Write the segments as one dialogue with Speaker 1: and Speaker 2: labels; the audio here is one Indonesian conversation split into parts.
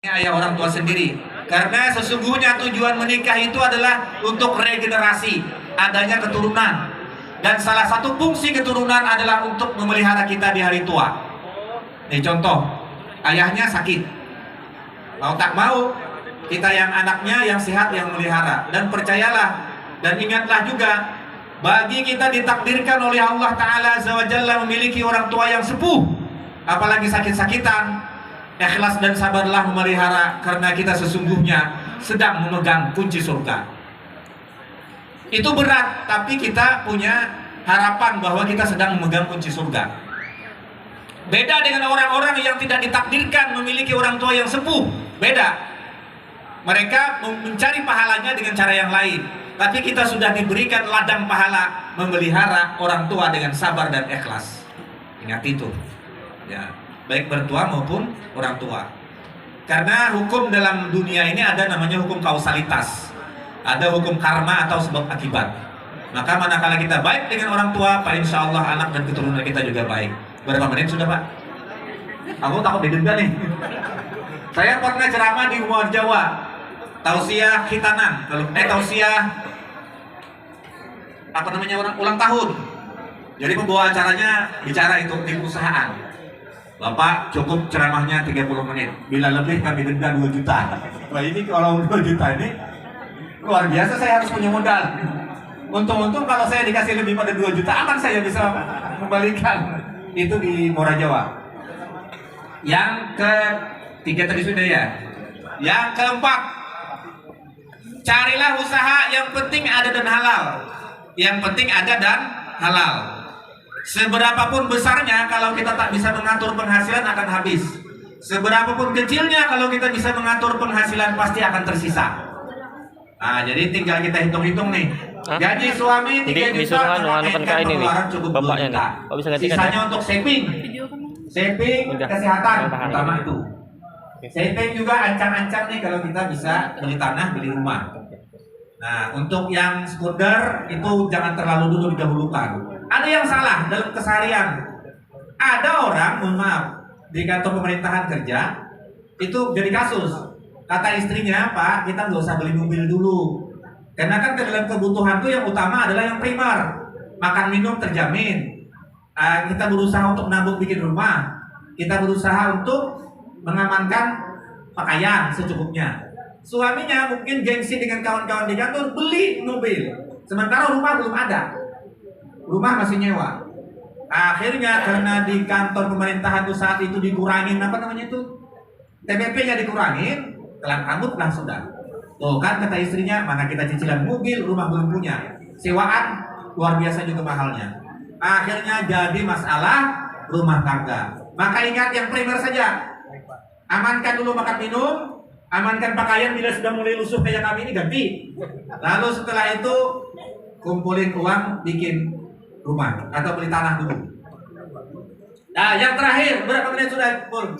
Speaker 1: Ayah orang tua sendiri, karena sesungguhnya tujuan menikah itu adalah untuk regenerasi, adanya keturunan, dan salah satu fungsi keturunan adalah untuk memelihara kita di hari tua. Nih contoh, ayahnya sakit, mau tak mau kita yang anaknya yang sehat yang melihara. Dan percayalah dan ingatlah juga, bagi kita ditakdirkan oleh Allah Ta'ala Azza wa Jalla memiliki orang tua yang sepuh, apalagi sakit-sakitan, ikhlas dan sabarlah memelihara, karena kita sesungguhnya sedang memegang kunci surga. Itu berat, tapi kita punya harapan bahwa kita sedang memegang kunci surga. Beda dengan orang-orang yang tidak ditakdirkan memiliki orang tua yang sepuh. Beda. Mereka mencari pahalanya dengan cara yang lain. Tapi kita sudah diberikan ladang pahala memelihara orang tua dengan sabar dan ikhlas. Ingat itu. Ya, baik bertua maupun orang tua. Karena hukum dalam dunia ini ada namanya hukum kausalitas. Ada hukum karma atau sebab akibat. Maka manakala kita baik dengan orang tua, Pak, insya Allah anak dan keturunan kita juga baik. Berapa menit sudah, Pak? Aku takut didenda nih. Saya pernah ceramah di luar Jawa, tausiah khitanan, tausiah apa namanya, ulang tahun. Jadi pembawa acaranya bicara itu di perusahaan. Bapak cukup ceramahnya 30 menit. Bila lebih kami denda 2 juta. Wah, ini kalau 2 juta ini luar biasa, saya harus punya modal. Untung-untung kalau saya dikasih lebih pada 2 juta, akan saya bisa kembalikan. Itu di Muara Jawa. Yang ketiga tadi sudah ya. Yang keempat, carilah usaha yang penting ada dan halal. Yang penting ada dan halal. Seberapapun besarnya, kalau kita tak bisa mengatur penghasilan akan habis. Seberapapun kecilnya, kalau kita bisa mengatur penghasilan pasti akan tersisa. Nah, jadi tinggal kita hitung-hitung nih. Gaji suami 3 juta, pengeluaran cukup 2 juta. Sisanya untuk saving, kesehatan, pertama itu. Saving juga ancang-ancang nih kalau kita bisa beli tanah, beli rumah. Nah, untuk yang sekunder itu jangan terlalu dulu didahulukan. Ada yang salah dalam keseharian. Ada orang, mohon maaf, di kantor pemerintahan kerja, itu jadi kasus. Kata istrinya, Pak, kita nggak usah beli mobil dulu. Karena kan dalam kebutuhan itu yang utama adalah yang primer. Makan minum terjamin. Kita berusaha untuk nabung bikin rumah. Kita berusaha untuk mengamankan pakaian secukupnya. Suaminya mungkin gengsi dengan kawan-kawan di kantor, beli mobil. Sementara rumah belum ada. Rumah masih nyewa. Akhirnya karena di kantor pemerintahan itu saat itu dikurangin apa namanya itu, TPP-nya dikurangin, kelang rambut lah sudah. Tuh kan kata istrinya, mana kita cicilan mobil, rumah belum punya, sewaan luar biasa juga mahalnya. Akhirnya jadi masalah rumah tangga. Maka ingat yang primer saja. Amankan dulu makan minum, amankan pakaian, bila sudah mulai lusuh kayak kami ini ganti. Lalu setelah itu kumpulin uang bikin rumah atau beli tanah dulu. Nah, yang terakhir, berapa menit sudah? 10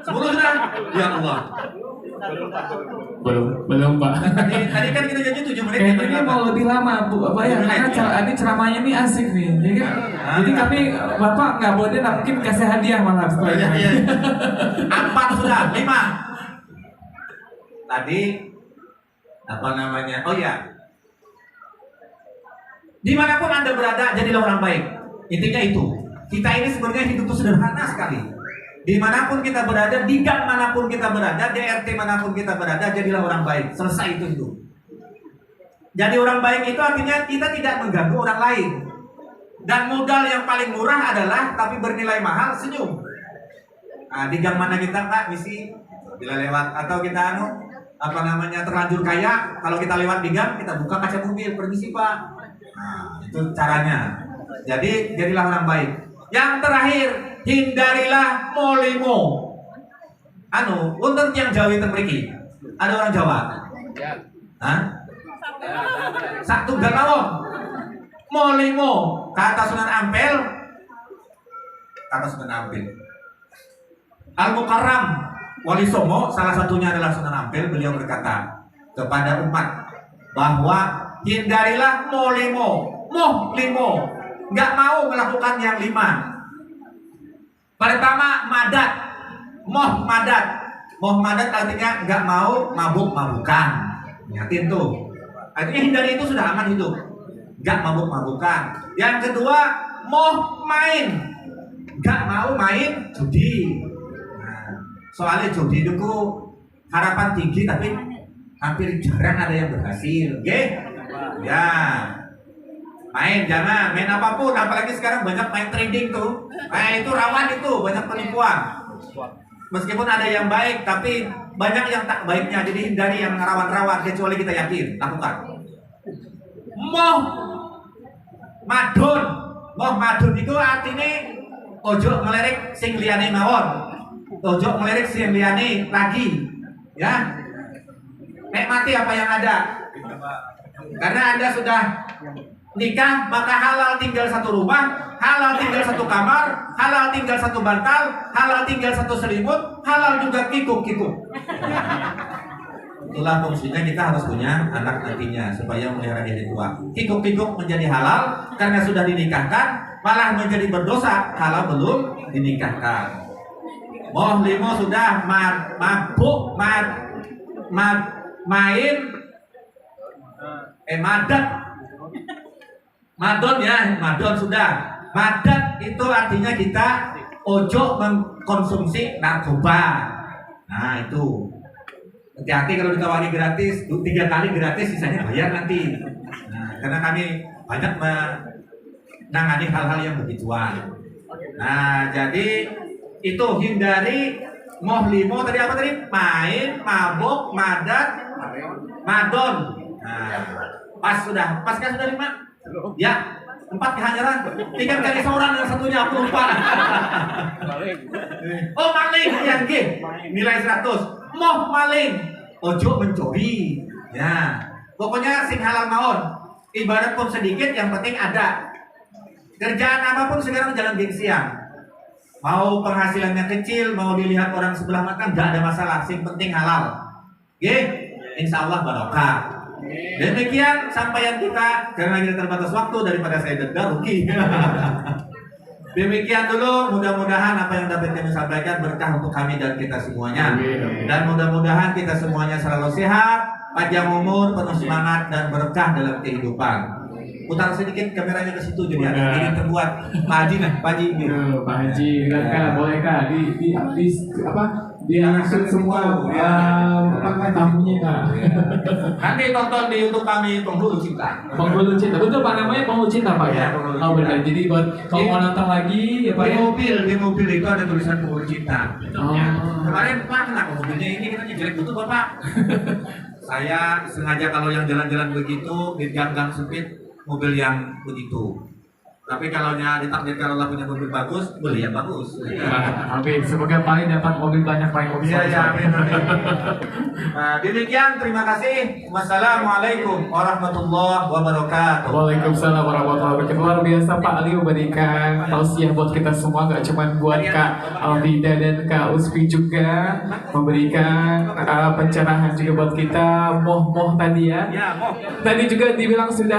Speaker 1: sudah? Ya Allah.
Speaker 2: Belum Pak.
Speaker 1: Tadi kan kita janji 7 menit.
Speaker 2: Ini mau lebih lama Bu, Bapak ya, karena ini ceramahnya ini asik nih, ya kan? Jadi kami Bapak nggak boleh, mungkin kasih hadiah malah setelahnya.
Speaker 1: Iya. 4 sudah, 5. Tadi apa namanya? Oh ya. Dimanapun Anda berada, jadilah orang baik. Intinya itu. Kita ini sebenarnya hidup itu sederhana sekali. Dimanapun kita berada, di gang manapun kita berada, di RT manapun kita berada, jadilah orang baik. Selesai itu. Jadi orang baik itu artinya kita tidak mengganggu orang lain. Dan modal yang paling murah adalah, tapi bernilai mahal, senyum. Nah, di gang mana kita Pak, misi bila lewat atau kita terlanjur kaya, kalau kita lewat di gang, kita buka kaca mobil, permisi Pak. Nah, itu caranya. Jadi jadilah orang baik. Yang terakhir, hindarilah molimo. Untuk yang Jawa itu mriki. Ada orang Jawa? Hah? Sak tunggal mawon. Molimo, kata Sunan Ampel. Al-Mukarram Wali Songo, salah satunya adalah Sunan Ampel. Beliau berkata kepada umat bahwa hindarilah molimo. Nggak mau melakukan yang 5. Pertama, madat. Madat. Moh madat artinya nggak mau mabuk-mabukan. Ingatin tuh. Artinya hindari itu sudah aman hidup. Nggak mabuk-mabukan. Yang kedua, moh main. Nggak mau main judi. Nah, soalnya judi itu harapan tinggi tapi hampir jarang ada yang berhasil. Oke? Ya. Main jangan, main apapun, apalagi sekarang banyak main trading tuh. Nah, itu rawan itu, banyak penipuan. Meskipun ada yang baik, tapi banyak yang tak baiknya. Jadi hindari yang rawan-rawan, kecuali kita yakin, lakukan. Moh madun itu artinya ojo melirik sing liyane mawon. Ojo melirik sing liyane lagi. Ya. Nikmati apa yang ada. Karena Anda sudah nikah, maka halal tinggal satu rumah, halal tinggal satu kamar, halal tinggal satu bantal, halal tinggal satu selimut, halal juga kikuk-kikuk. Itulah fungsinya kita harus punya anak nantinya supaya melihara diri tua. Kikuk-kikuk menjadi halal karena sudah dinikahkan, malah menjadi berdosa kalau belum dinikahkan. Moh limo sudah mabuk, main, madat. Madon sudah. Madat itu artinya kita ojo mengkonsumsi narkoba. Nah itu. Hati-hati kalau ditawari gratis, 3 kali gratis, sisanya bayar nanti. Nah, karena kami banyak menangani hal-hal yang begituan. Nah jadi itu hindari moh limo tadi apa tadi? Main, mabok, madat, madon. Nah, pas kan sudah 5? Ya, 4 kehanyaran. 3 kali seorang yang satunya aku lupa. Oh maling, yang G nilai 100. Moh maling, ojo mencuri. Ya, pokoknya sing halal maon. Ibarat pun sedikit, yang penting ada. Kerjaan apapun sekarang jangan gengsian. Mau penghasilannya kecil, mau dilihat orang sebelah mata, nggak ada masalah. Sing penting halal. Oke, insya Allah barokah. Demikian sampaian kita, karena kita terbatas waktu daripada saya denda rugi. Demikian dulu, mudah-mudahan apa yang dapat kami sampaikan berkah untuk kami dan kita semuanya. Dan mudah-mudahan kita semuanya selalu sehat, panjang umur, penuh semangat dan berkah dalam kehidupan. Putar sedikit kameranya ke situ jadi ada ini terbuat Pak Haji
Speaker 2: Pak Haji kan boleh kah di apa diangkat semua tamunya kak.
Speaker 1: Nanti tonton di YouTube kami Penghulu Cinta.
Speaker 2: Penghulu Cinta, betul Pak, namanya Penghulu Cinta Pak ya. Oh benar, jadi buat kalau mau nonton lagi ya Pak.
Speaker 1: Di mobil itu ada tulisan Penghulu Cinta. Kemarin Pak kenapa mobilnya ini kita jelek betul Bapak. Saya sengaja kalau yang jalan-jalan begitu di gang-gang sempit mobil yang begitu. Tapi kalau ditakdirkan Allah punya mobil bagus, beli yang bagus.
Speaker 2: Amin. Semoga paling dapat mobil banyak mobil.
Speaker 1: Iya, amin. Nah, demikian, terima kasih. Wassalamualaikum warahmatullahi wabarakatuh.
Speaker 2: Waalaikumsalam warahmatullahi wabarakatuh. Luar biasa Pak Ali memberikan tausiah buat kita semua, nggak cuma buat Kak Alvida dan Kak Uspi juga, memberikan pencerahan juga buat kita. Moh tadi ya.
Speaker 1: Ya, moh.
Speaker 2: Tadi juga dibilang sudah